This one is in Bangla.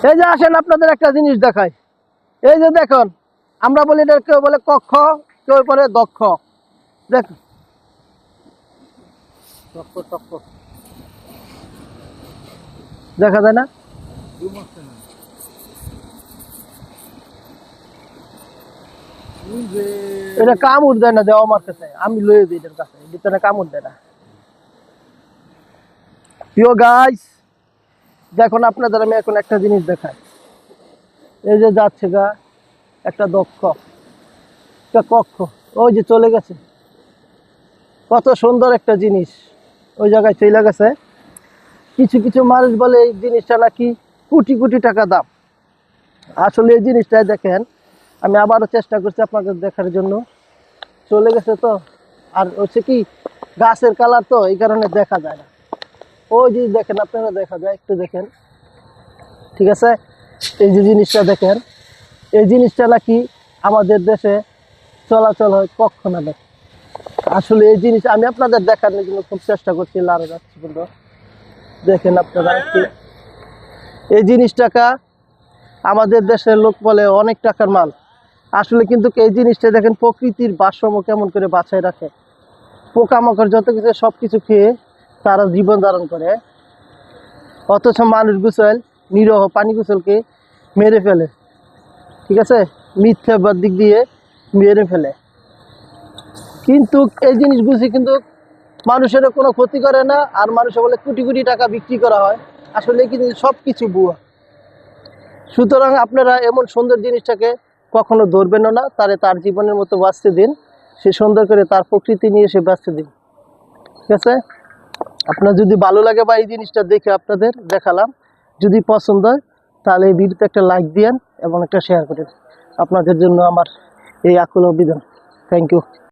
এই যে আসেন আপনাদের একটা জিনিস দেখাই। এই যে দেখুন, আমরা বলি এটা কেউ বলে কক্ষ, কেউ বলে দক্ষ। দেখ দেখা যায় না, এটা কামড় দেয় না, দেওয়া আমার কাছে আমি লয়ে দিই এটার কাছে, ভিতরে কামড় দেয় না। প্রিয় গাইস, দেখুন আপনাদের আমি এখন একটা জিনিস দেখাই। এই যে যাচ্ছে গা একটা দক্ষ, একটা কক্ষ, ওই যে চলে গেছে। কত সুন্দর একটা জিনিস ওই জায়গায় চলে গেছে। কিছু কিছু মানুষ বলে এই জিনিসটা নাকি কোটি কোটি টাকা দাম। আসলে এই জিনিসটা দেখেন, আমি আবারও চেষ্টা করছি আপনাদের দেখার জন্য। চলে গেছে তো, আর হচ্ছে কি গাছের কালার তো এই কারণে দেখা যায় না। ওই যে দেখেন, আপনারা দেখা যায়, একটু দেখেন, ঠিক আছে। এই যে জিনিসটা দেখেন, এই জিনিসটা নাকি আমাদের দেশে চলাচল হয় কক্ষ নামে। আসলে এই জিনিস আমি আপনাদের দেখানোর জন্য খুব চেষ্টা করছি, লাল যাচ্ছে কিন্তু দেখেন আপনারা একটু। এই জিনিসটাকা আমাদের দেশের লোক বলে অনেক টাকার মাল। আসলে কিন্তু এই জিনিসটা দেখেন প্রকৃতির ভারসাম্য কেমন করে বাঁচায় রাখে। পোকামাকড় যত কিছু সব কিছু খেয়ে তারা জীবন ধারণ করে, অথচ মানুষ গুছল নিরহ পানি গুছলকে মেরে ফেলে, ঠিক আছে, মিথ্যাবাদ দিক দিয়ে মেরে ফেলে। কিন্তু এই জিনিসগুলি কিন্তু মানুষের কোনো ক্ষতি করে না, আর মানুষের বলে কোটি কোটি টাকা বিক্রি করা হয়। আসলে কিন্তু সব কিছু ভুয়া। সুতরাং আপনারা এমন সুন্দর জিনিসটাকে কখনো ধরবেনও না, তার জীবনের মতো বাঁচতে দিন, সে সুন্দর করে তার প্রকৃতি নিয়ে সে বাঁচতে দিন, ঠিক আছে। আপনার যদি ভালো লাগে বা এই জিনিসটা দেখে আপনাদের দেখালাম, যদি পছন্দ হয় তাহলে এই ভিডিওতে একটা লাইক দিয়েন এবং একটা শেয়ার করেন। আপনাদের জন্য আমার এই আকুল আবেদন। Thank you.